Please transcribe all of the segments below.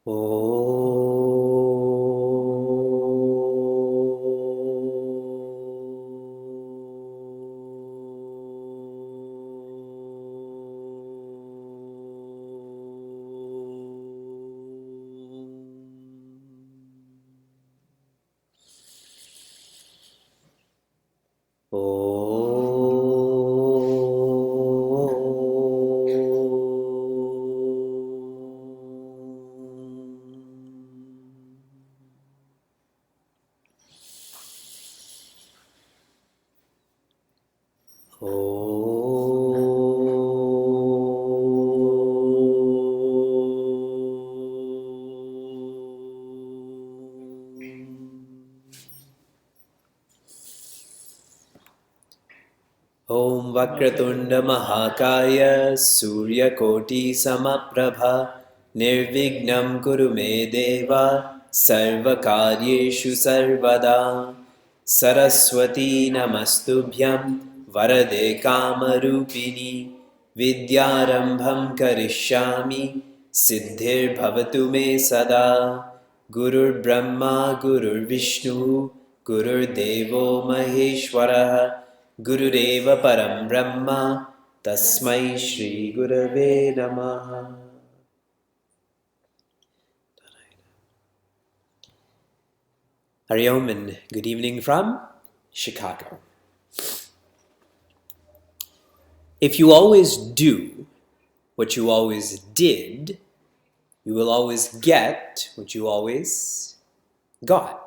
Oh. Om Vakratunda Mahakaya Suryakoti Samaprabha Nirvignam Kuru Me Deva Sarvakaryeshu Sarvada Saraswati Namastubhyam Varade Kamarupini Vidyarambham Karishyami Siddhir Bhavatu Me Sada Gurur Brahma Gurur Vishnu Gurur Devo Maheshwara Gurudeva Param Brahma Tasmai Shri Gurave Namaha. Hari Om and good evening from Chicago. If you always do what you always did, you will always get what you always got.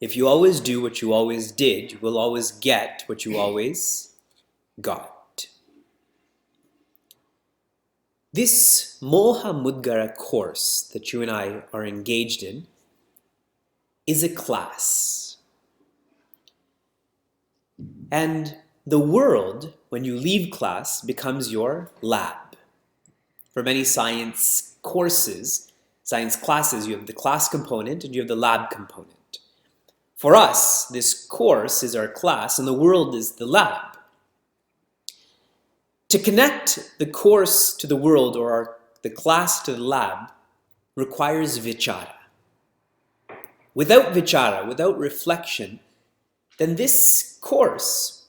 If you always do what you always did, you will always get what you always got. This Moha Mudgara course that you and I are engaged in is a class. And the world, when you leave class, becomes your lab. For many science courses, science classes, you have the class component and you have the lab component. For us, this course is our class and the world is the lab. To connect the course to the world or the class to the lab requires vichara. Without vichara, without reflection, then this course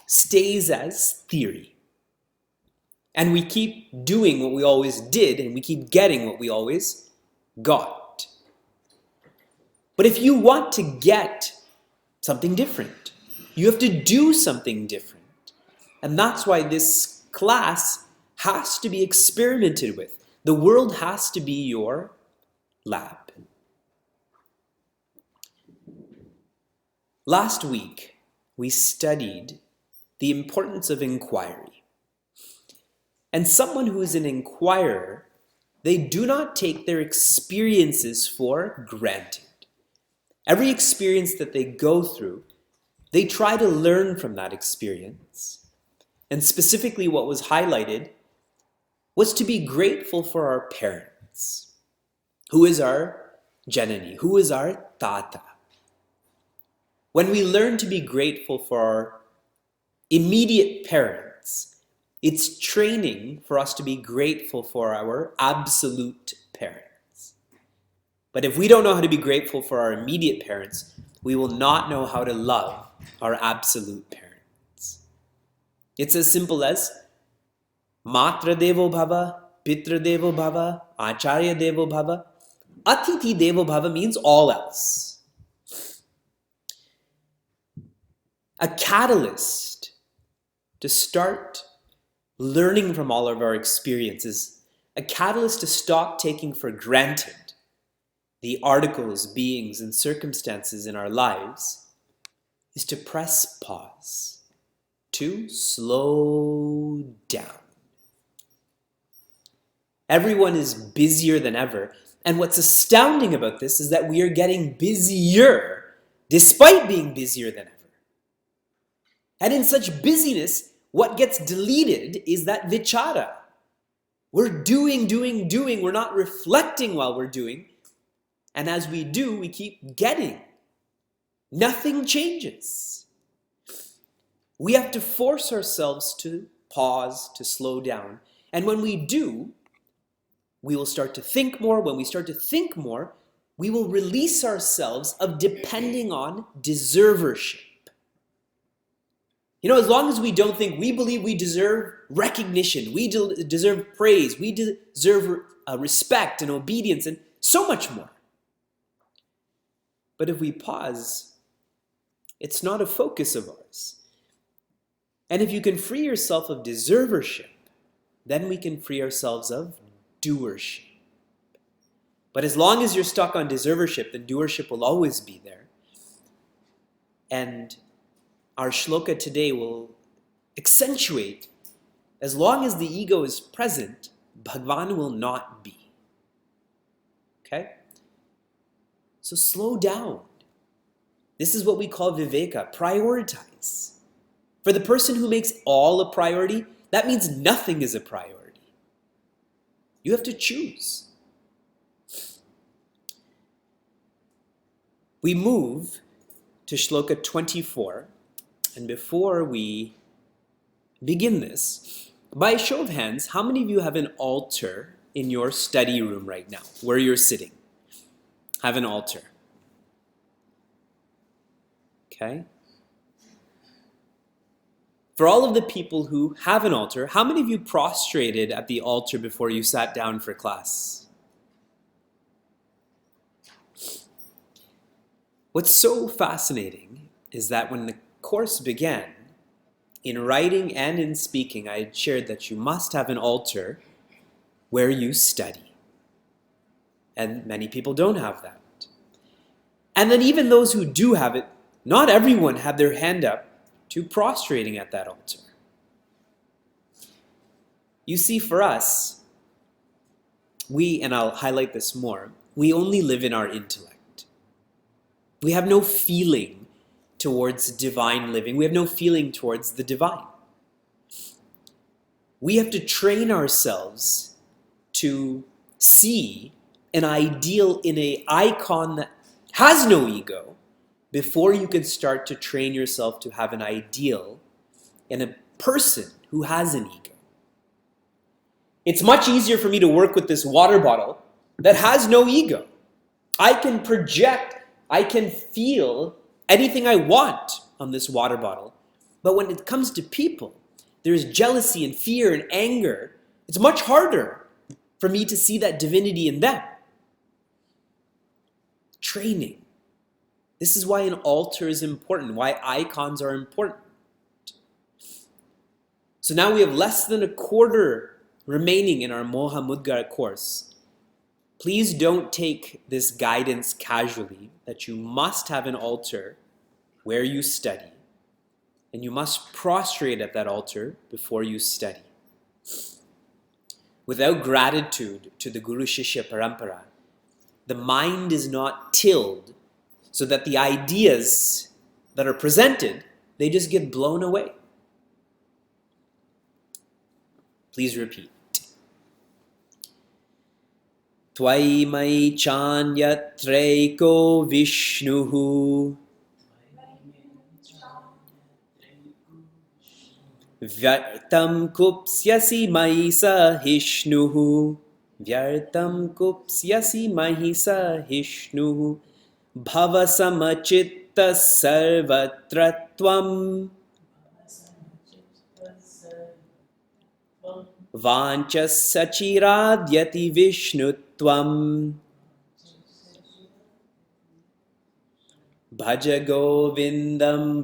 stays as theory. And we keep doing what we always did and we keep getting what we always got. But if you want to get something different, you have to do something different. And that's why this class has to be experimented with. The world has to be your lab. Last week, we studied the importance of inquiry. And someone who is an inquirer, they do not take their experiences for granted. Every experience that they go through, they try to learn from that experience. And specifically what was highlighted was to be grateful for our parents. Who is our Janani? Who is our Tata? When we learn to be grateful for our immediate parents, it's training for us to be grateful for our absolute parents. But if we don't know how to be grateful for our immediate parents, we will not know how to love our absolute parents. It's as simple as Matra Devo Bhava, Pitra Devo Bhava, Acharya Devo Bhava. Atiti Devo Bhava means all else. A catalyst to start learning from all of our experiences, a catalyst to stop taking for granted the articles, beings, and circumstances in our lives is to press pause, to slow down. Everyone is busier than ever, and what's astounding about this is that we are getting busier despite being busier than ever. And in such busyness, what gets deleted is that vichara. We're doing. We're not reflecting while we're doing. And as we do, we keep getting. Nothing changes. We have to force ourselves to pause, to slow down. And when we do, we will start to think more. When we start to think more, we will release ourselves of depending on deservership. As long as we don't think, we believe we deserve recognition, we deserve praise, we deserve respect and obedience and so much more. But if we pause, it's not a focus of ours. And if you can free yourself of deservership, then we can free ourselves of doership. But as long as you're stuck on deservership, then doership will always be there. And our shloka today will accentuate, as long as the ego is present, Bhagwan will not be. Okay? So slow down. This is what we call Viveka, prioritize. For the person who makes all a priority, that means nothing is a priority. You have to choose. We move to shloka 24. And before we begin this, by a show of hands, how many of you have an altar in your study room right now, where you're sitting? Have an altar. Okay? For all of the people who have an altar, how many of you prostrated at the altar before you sat down for class? What's so fascinating is that when the course began, in writing and in speaking, I had shared that you must have an altar where you study. And many people don't have that. And then even those who do have it, not everyone had their hand up to prostrating at that altar. You see, for us, and I'll highlight this more, we only live in our intellect. We have no feeling towards divine living. We have no feeling towards the divine. We have to train ourselves to see an ideal in an icon that has no ego before you can start to train yourself to have an ideal in a person who has an ego. It's much easier for me to work with this water bottle that has no ego. I can project, I can feel anything I want on this water bottle. But when it comes to people, there's jealousy and fear and anger. It's much harder for me to see that divinity in them. Training. This is why an altar is important, why icons are important. So now we have less than a quarter remaining in our Moha Mudgara course. Please don't take this guidance casually, that you must have an altar where you study, and you must prostrate at that altar before you study. Without gratitude to the Guru Shishya Parampara, the mind is not tilled so that the ideas that are presented, they just get blown away. Please repeat. Tvai mai chanyatreko Vishnuhu Vyartam kupsyasi mai sahishnuhu Vyartam kupsyasi mai sahishnuhu Bhava samachitta sarvatratvam Vancha sachiradyati vishnutvam Bhaja govindam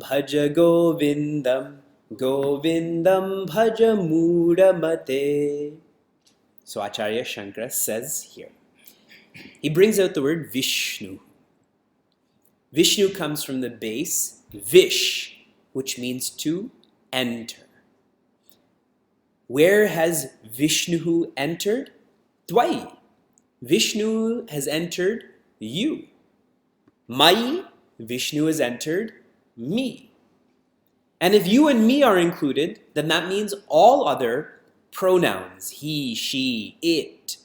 Govindam bhaja mudamate. So Acharya Shankara says here, he brings out the word Vishnu. Vishnu comes from the base Vish, which means to enter. Where has Vishnu entered? Tvai. Vishnu has entered you. Mai, Vishnu has entered me. And if you and me are included, then that means all other pronouns, he, she, it,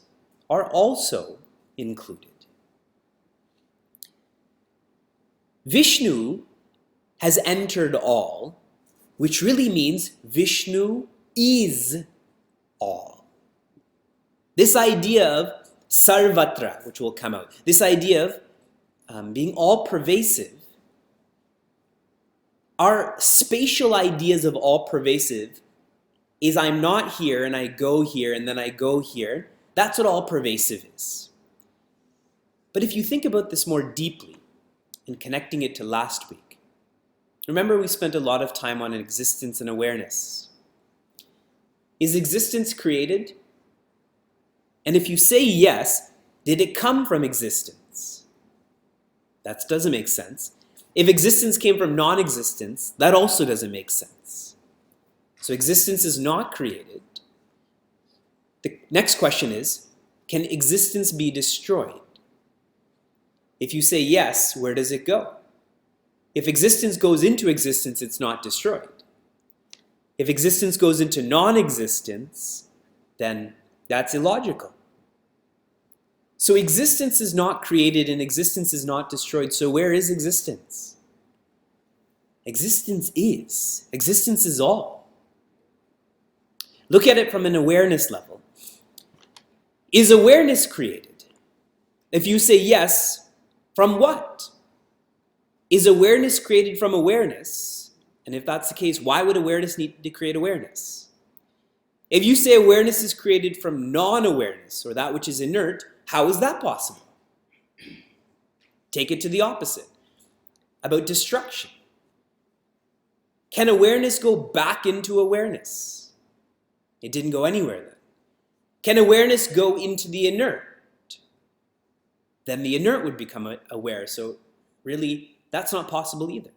are also included. Vishnu has entered all, which really means Vishnu is all. This idea of sarvatra, which will come out, this idea of being all-pervasive, our spatial ideas of all-pervasive is I'm not here and I go here and then I go here. That's what all-pervasive is. But if you think about this more deeply and connecting it to last week, remember we spent a lot of time on existence and awareness. Is existence created? And if you say yes, did it come from existence? That doesn't make sense. If existence came from non-existence, that also doesn't make sense. So existence is not created. The next question is, can existence be destroyed? If you say yes, where does it go? If existence goes into existence, it's not destroyed. If existence goes into non-existence, then that's illogical. So existence is not created and existence is not destroyed. So where is existence? Existence is. Existence is all. Look at it from an awareness level. Is awareness created? If you say yes, from what? Is awareness created from awareness? And if that's the case, why would awareness need to create awareness? If you say awareness is created from non-awareness, or that which is inert, how is that possible? Take it to the opposite, about destruction. Can awareness go back into awareness? It didn't go anywhere then. Can awareness go into the inert? Then the inert would become aware. So really, that's not possible either.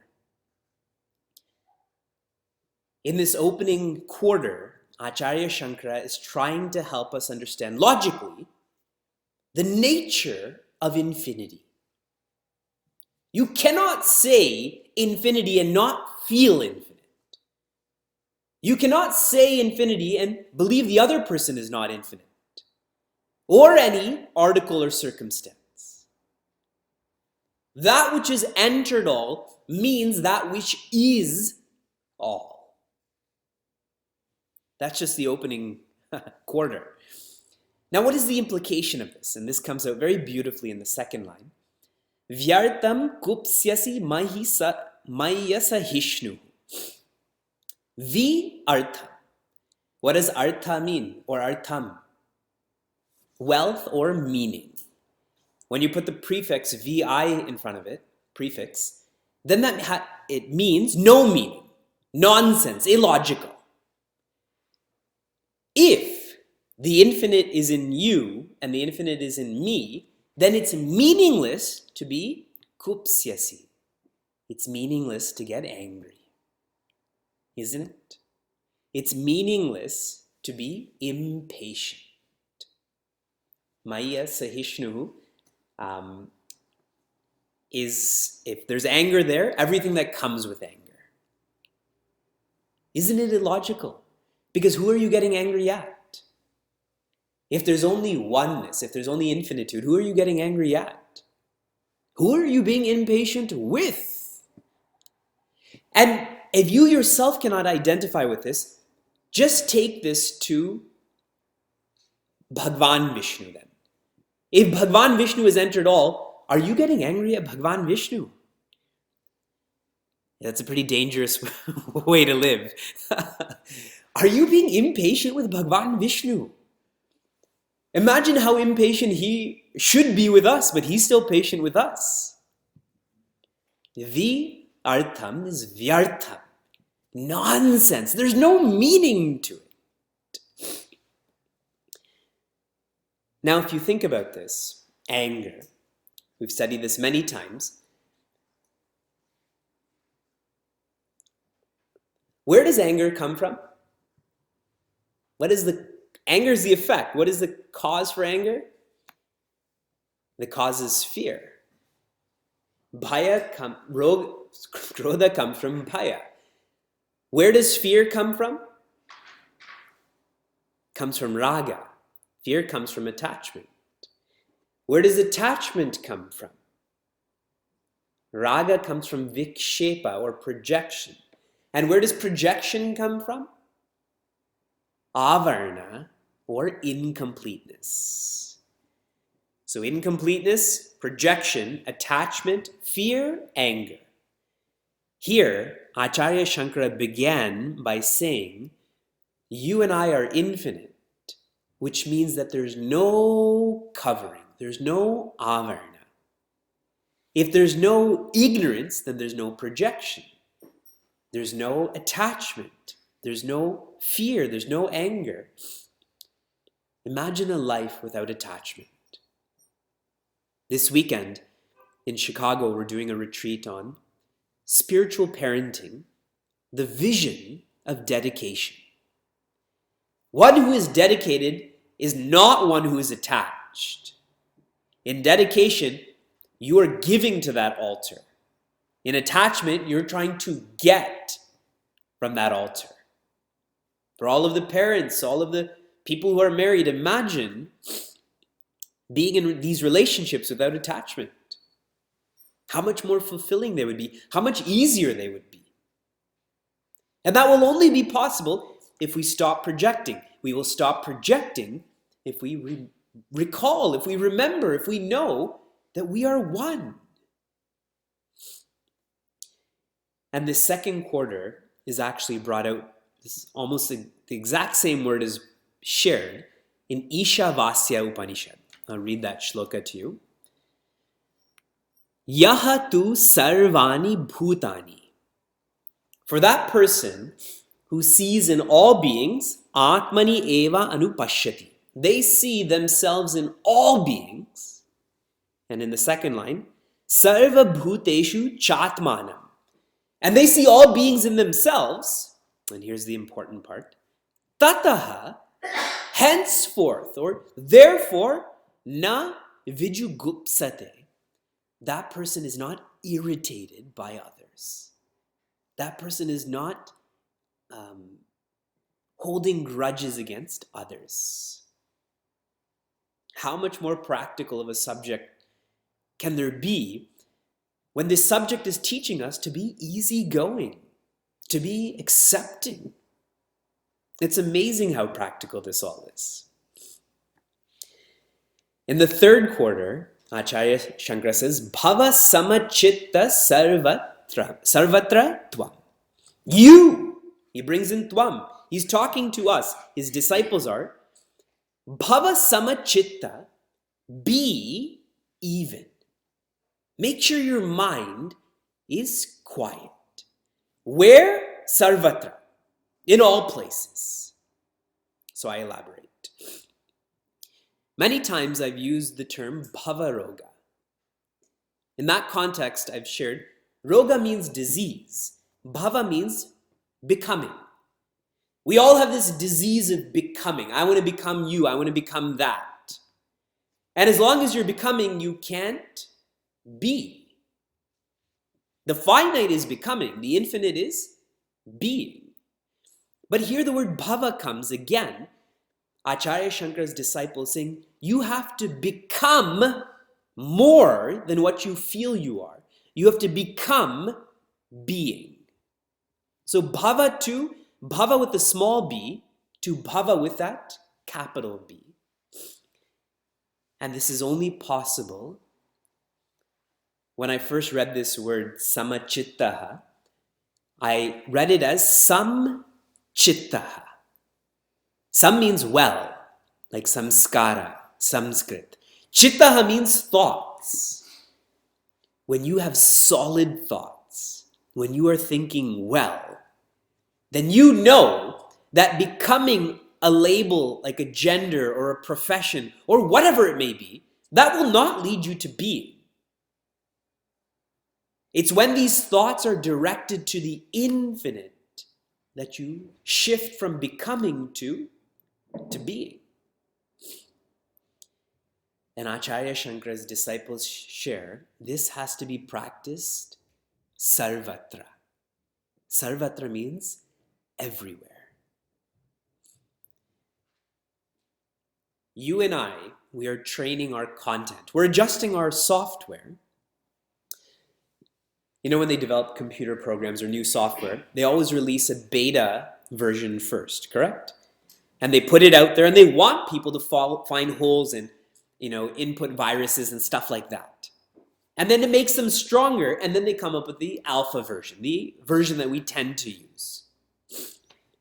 In this opening quarter, Acharya Shankara is trying to help us understand logically the nature of infinity. You cannot say infinity and not feel infinite. You cannot say infinity and believe the other person is not infinite, or any article or circumstance. That which is entered all means that which is all. That's just the opening quarter. Now, what is the implication of this? And this comes out very beautifully in the second line. Vyartam kupsyasi mayasa hishnu. Vi artha. What does artha mean, or artham? Wealth or meaning. When you put the prefix vi in front of it, prefix, then it means no meaning, nonsense, illogical. If the infinite is in you and the infinite is in me, then it's meaningless to be kupsyasi. It's meaningless to get angry. Isn't it? It's meaningless to be impatient. Maya Sahishnu is, if there's anger there, everything that comes with anger. Isn't it illogical? Because who are you getting angry at? If there's only oneness, if there's only infinitude, who are you getting angry at? Who are you being impatient with? And if you yourself cannot identify with this, just take this to Bhagwan Vishnu then. If Bhagwan Vishnu has entered all, are you getting angry at Bhagwan Vishnu? That's a pretty dangerous way to live. Are you being impatient with Bhagwan Vishnu? Imagine how impatient he should be with us, but he's still patient with us. Vi artham is vyartham. Nonsense. There's no meaning to it. Now, if you think about this, anger, we've studied this many times. Where does anger come from? Anger is the effect. What is the cause for anger? The cause is fear. Krodha comes from bhaya. Where does fear come from? Comes from raga. Fear comes from attachment. Where does attachment come from? Raga comes from vikshepa, or projection. And where does projection come from? Avarna, or incompleteness. So incompleteness, projection, attachment, fear, anger. Here, Acharya Shankara began by saying, you and I are infinite, which means that there's no covering, there's no avarna. If there's no ignorance, then there's no projection. There's no attachment. There's no fear. There's no anger. Imagine a life without attachment. This weekend in Chicago, we're doing a retreat on spiritual parenting, the vision of dedication. One who is dedicated is not one who is attached. In dedication, you are giving to that altar. In attachment, you're trying to get from that altar. For all of the parents, all of the people who are married, imagine being in these relationships without attachment. How much more fulfilling they would be, how much easier they would be. And that will only be possible if we stop projecting. We will stop projecting if we recall, if we remember, if we know that we are one. And the second quarter is actually brought out, this almost the exact same word is shared in Ishavasya Upanishad. I'll read that shloka to you. Yaha tu sarvani bhutani. For that person who sees in all beings, atmani eva anupashyati. They see themselves in all beings. And in the second line, sarva bhuteshu chatmanam. And they see all beings in themselves. And here's the important part. Tataha, henceforth, or therefore, na vijugupsate. That person is not irritated by others. That person is not holding grudges against others. How much more practical of a subject can there be when this subject is teaching us to be easygoing, to be accepting? It's amazing how practical this all is. In the third quarter, Acharya Shankara says, Bhava samachitta sarvatra tvam. You, he brings in tvam. He's talking to us. His disciples are, Bhava samachitta, be even. Make sure your mind is quiet. Where? Sarvatra. In all places. So I elaborate. Many times I've used the term bhava roga. In that context, I've shared, roga means disease. Bhava means becoming. We all have this disease of becoming. I want to become you. I want to become that. And as long as you're becoming, you can't be. The finite is becoming. The infinite is being. But here the word bhava comes again. Acharya Shankara's disciples saying, you have to become more than what you feel you are. You have to become being. So bhava to, bhava with the small b, to bhava with that capital B. And this is only possible. When I first read this word, samachittaha, I read it as samchittaha. Sam means well, like samskara, Sanskrit. Chittaha means thoughts. When you have solid thoughts, when you are thinking well, then you know that becoming a label like a gender or a profession or whatever it may be, that will not lead you to being. It's when these thoughts are directed to the infinite that you shift from becoming to being. And Acharya Shankara's disciples share, this has to be practiced sarvatra. Sarvatra means everywhere. You and I, we are training our content. We're adjusting our software. You know, when they develop computer programs or new software, they always release a beta version first, correct? And they put it out there and they want people to find holes in, input viruses and stuff like that. And then it makes them stronger, and then they come up with the alpha version, the version that we tend to use.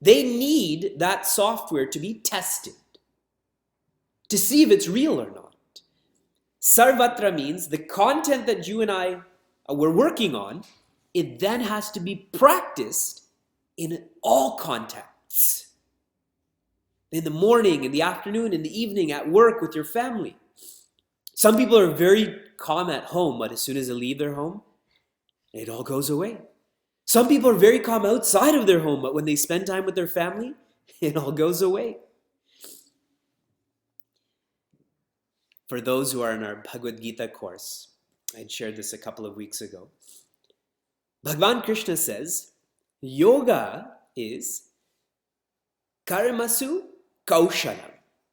They need that software to be tested to see if it's real or not. Sarvatra means the content that you and I were working on, it then has to be practiced in all contexts. In the morning, in the afternoon, in the evening, at work, with your family. Some people are very calm at home, but as soon as they leave their home, it all goes away. Some people are very calm outside of their home, but when they spend time with their family, it all goes away. For those who are in our Bhagavad Gita course, I shared this a couple of weeks ago. Bhagavan Krishna says, yoga is karmasu kaushalam.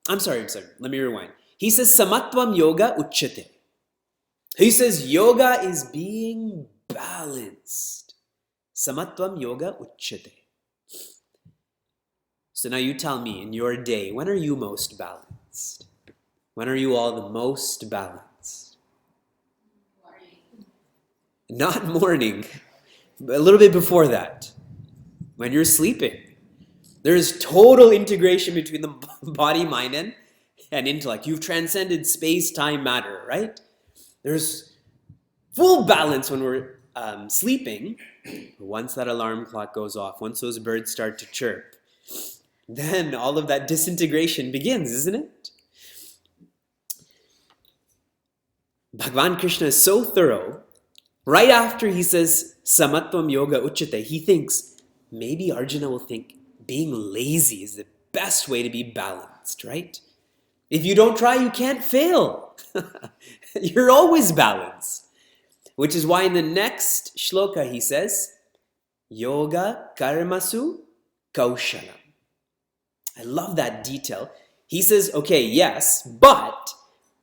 I'm sorry, let me rewind. He says, samatvam yoga uchyate. He says, yoga is being balanced. Samatvam yoga uchyate. So now you tell me, in your day, when are you most balanced? When are you all the most balanced? Morning. Not morning, but a little bit before that. When you're sleeping. There is total integration between the body, mind, and intellect. You've transcended space, time, matter, right? There's full balance when we're sleeping. Once that alarm clock goes off, once those birds start to chirp, then all of that disintegration begins, isn't it? Bhagavan Krishna is so thorough. Right after he says, samatvam yoga uchyate, he thinks, maybe Arjuna will think being lazy is the best way to be balanced, right? If you don't try, you can't fail. You're always balanced. Which is why in the next shloka he says, yoga karmasu kaushalam. I love that detail. He says, okay, yes, but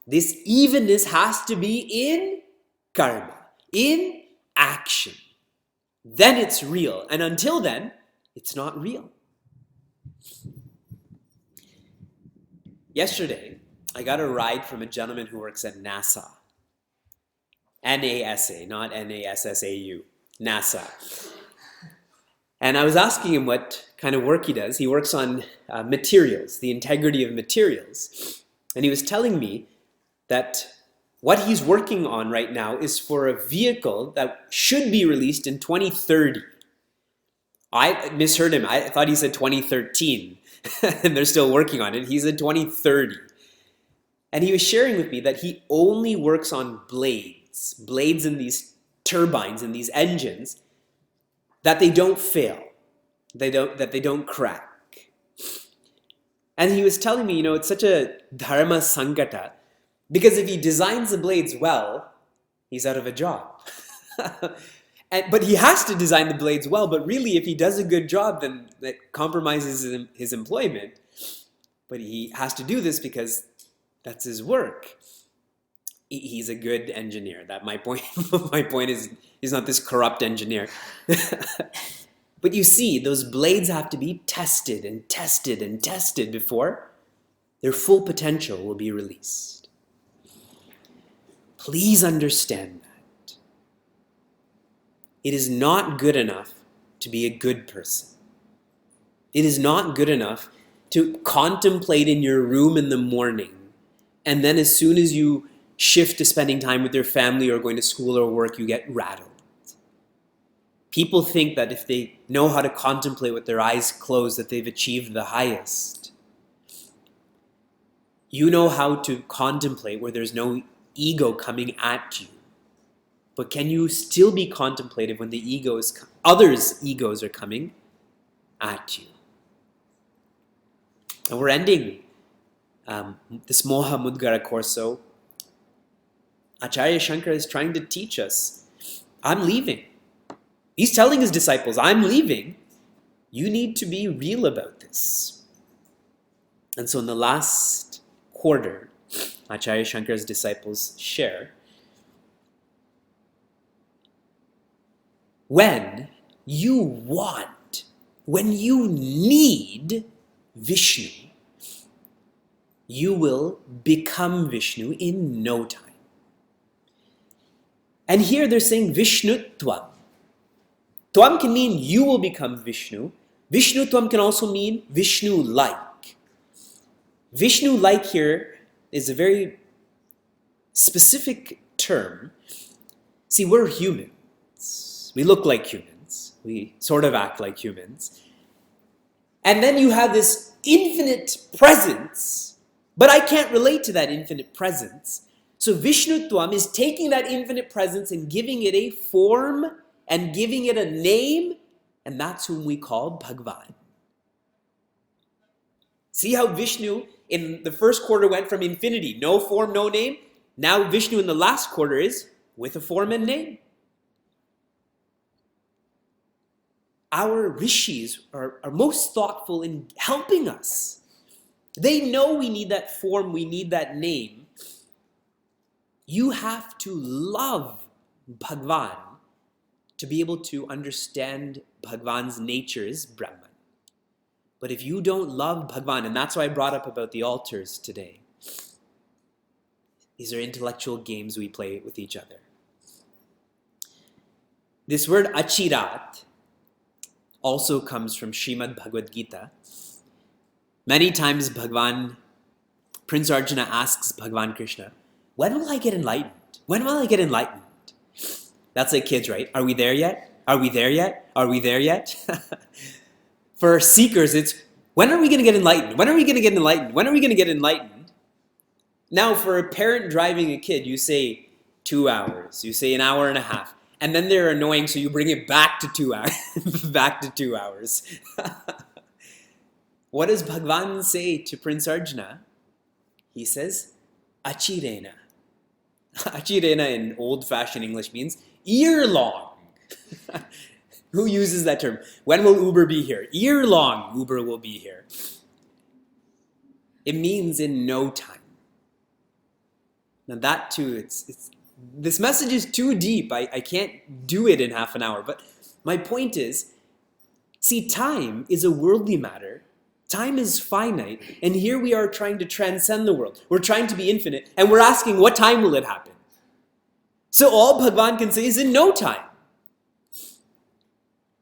this evenness has to be in karma, in action. Then it's real. And until then, it's not real. Yesterday, I got a ride from a gentleman who works at NASA. NASA, not N-A-S-S-A-U. NASA. And I was asking him what kind of work he does. He works on materials, the integrity of materials. And he was telling me that what he's working on right now is for a vehicle that should be released in 2030. I misheard him. I thought he said 2013. And they're still working on it. He said 2030. And he was sharing with me that he only works on blades in these turbines, in these engines, that they don't fail, that they don't crack. And he was telling me, it's such a dharma sankata, because if he designs the blades well, he's out of a job. But he has to design the blades well, but really if he does a good job, then that compromises his employment. But he has to do this because that's his work. He's a good engineer. My point is he's not this corrupt engineer. But you see, those blades have to be tested and tested and tested before their full potential will be released. Please understand that. It is not good enough to be a good person. It is not good enough to contemplate in your room in the morning, and then as soon as you shift to spending time with your family or going to school or work, you get rattled. People think that if they know how to contemplate with their eyes closed, that they've achieved the highest. You know how to contemplate where there's no ego coming at you. But can you still be contemplative when the others' egos are coming at you? And we're ending this Moha Mudgara course. So Acharya Shankara is trying to teach us, I'm leaving. He's telling his disciples, I'm leaving. You need to be real about this. And so in the last quarter, Acharya Shankara's disciples share, when you need Vishnu, you will become Vishnu in no time. And here they're saying Vishnutvam. Tvam can mean you will become Vishnu. Vishnutvam can also mean Vishnu-like. Vishnu-like here is a very specific term. See, we're humans. We look like humans. We sort of act like humans. And then you have this infinite presence, but I can't relate to that infinite presence. So Vishnutvam is taking that infinite presence and giving it a form and giving it a name, and that's whom we call Bhagwan. See how Vishnu in the first quarter went from infinity, no form, no name. Now Vishnu in the last quarter is with a form and name. Our rishis are most thoughtful in helping us. They know we need that form, we need that name. You have to love Bhagwan to be able to understand Bhagwan's nature is Brahman. But if you don't love Bhagwan, and that's why I brought up about the altars today, these are intellectual games we play with each other. This word achirat also comes from Srimad Bhagavad Gita. Many times Bhagwan, Prince Arjuna asks Bhagwan Krishna, when will I get enlightened? When will I get enlightened? That's like kids, right? Are we there yet? Are we there yet? Are we there yet? For seekers, it's, when are we going to get enlightened? When are we going to get enlightened? When are we going to get enlightened? Now, for a parent driving a kid, you say 2 hours. You say an hour and a half. And then they're annoying, so you bring it back to 2 hours. Back to 2 hours. What does Bhagwan say to Prince Arjuna? He says, Achirena. Achirena in old-fashioned English means year long. Who uses that term? When will Uber be here? Year long, Uber will be here. It means in no time. Now that too, this message is too deep. I can't do it in half an hour. But my point is, see, time is a worldly matter. Time is finite. And here we are trying to transcend the world. We're trying to be infinite. And we're asking, what time will it happen? So all Bhagwan can say is in no time.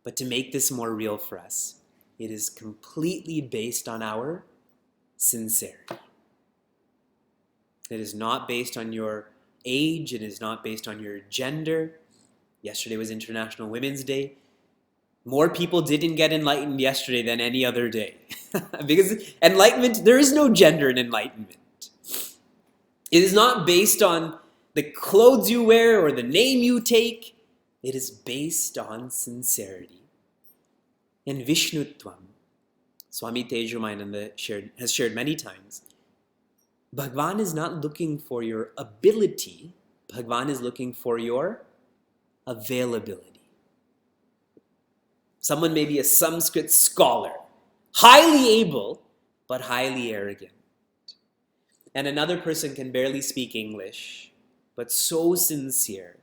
But to make this more real for us, it is completely based on our sincerity. It is not based on your age. It is not based on your gender. Yesterday was International Women's Day. More people didn't get enlightened yesterday than any other day. Because enlightenment, there is no gender in enlightenment. It is not based on the clothes you wear or the name you take. It is based on sincerity. In Vishnutvam, Swami Tejomayananda has shared many times, Bhagwan is not looking for your ability. Bhagwan is looking for your availability. Someone may be a Sanskrit scholar, highly able, but highly arrogant. And another person can barely speak English, but so sincere.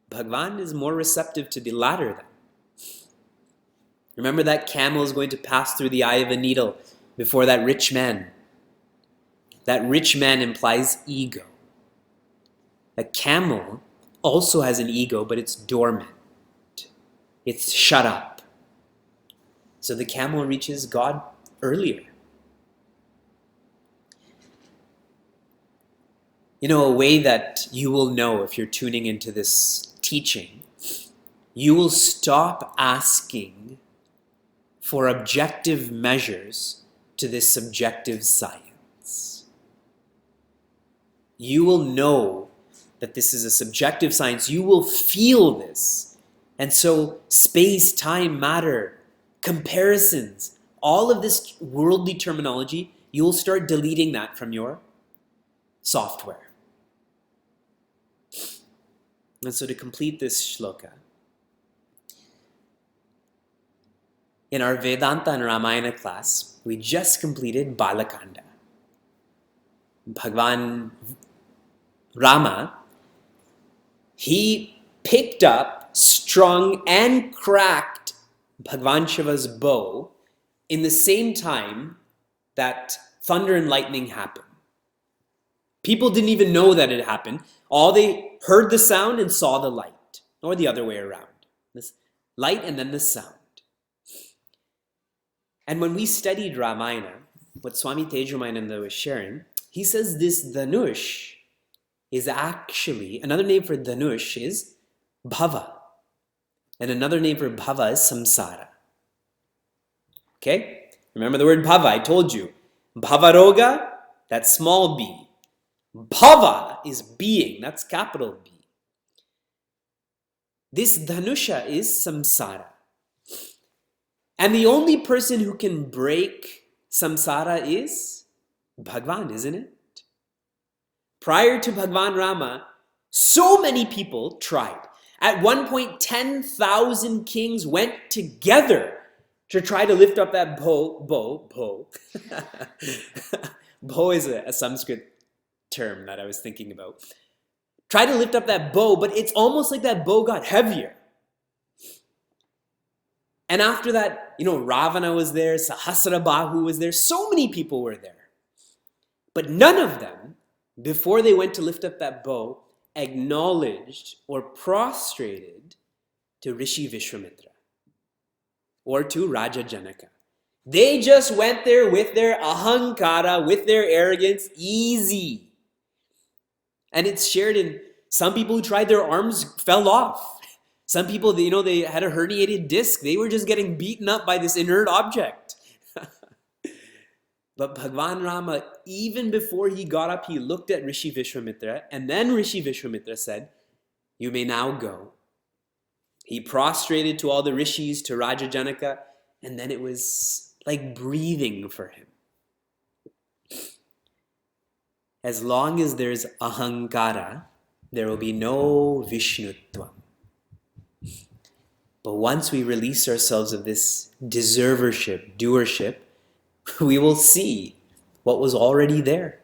Bhagwan is more receptive to the latter then. Remember that camel is going to pass through the eye of a needle before that rich man. That rich man implies ego. A camel also has an ego, but it's dormant. It's shut up. So the camel reaches God earlier. You know, a way that you will know if you're tuning into this teaching, you will stop asking for objective measures to this subjective science. You will know that this is a subjective science. You will feel this. And so space, time, matter, comparisons, all of this worldly terminology, you'll start deleting that from your software. And so to complete this shloka, in our Vedanta and Ramayana class, we just completed Balakanda. Bhagwan Rama, he picked up, strung, and cracked Bhagwan Shiva's bow in the same time that thunder and lightning happen. People didn't even know that it happened. All they heard the sound and saw the light, or the other way around. This light and then the sound. And when we studied Ramayana, what Swami Tejamananda was sharing, he says this Dhanush is actually, another name for Dhanush is Bhava. And another name for Bhava is Samsara. Okay? Remember the word Bhava, I told you. Bhavaroga, that's small b. Bhava is being, that's capital B. This Dhanusha is Samsara. And the only person who can break Samsara is Bhagwan, isn't it? Prior to Bhagwan Rama, so many people tried. At one point, 10,000 kings went together to try to lift up that bow. Bow is a Sanskrit term that I was thinking about. Try to lift up that bow, but it's almost like that bow got heavier. And after that, Ravana was there, Sahasrabahu was there, so many people were there. But none of them, before they went to lift up that bow, acknowledged or prostrated to Rishi Vishwamitra or to Raja Janaka. They just went there with their ahankara, with their arrogance, easy. And it's shared in some people who tried, their arms fell off. Some people, they had a herniated disc. They were just getting beaten up by this inert object. But Bhagwan Rama, even before he got up, he looked at Rishi Vishwamitra, and then Rishi Vishwamitra said, "You may now go." He prostrated to all the rishis, to Raja Janaka, and then it was like breathing for him. As long as there's ahankara, there will be no Vishnutvam. But once we release ourselves of this deservership, doership, we will see what was already there.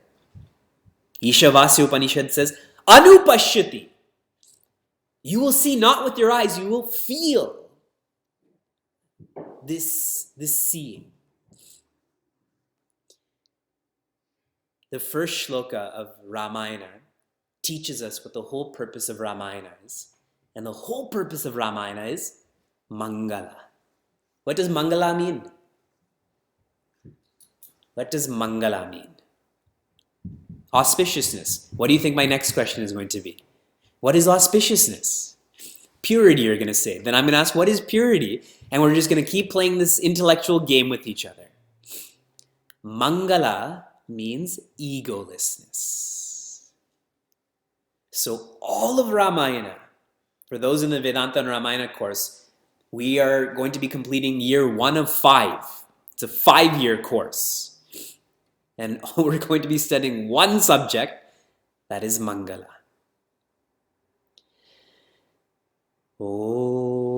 Ishavasya Upanishad says, Anupashyati. You will see not with your eyes, you will feel this seeing. The first shloka of Ramayana teaches us what the whole purpose of Ramayana is. And the whole purpose of Ramayana is Mangala. What does Mangala mean? What does Mangala mean? Auspiciousness. What do you think my next question is going to be? What is auspiciousness? Purity, you're going to say. Then I'm going to ask, what is purity? And we're just going to keep playing this intellectual game with each other. Mangala means egolessness. So all of Ramayana, for those in the Vedanta and Ramayana course, we are going to be completing year 1 of 5. It's a 5-year course. And we're going to be studying one subject, that is Mangala. Oh.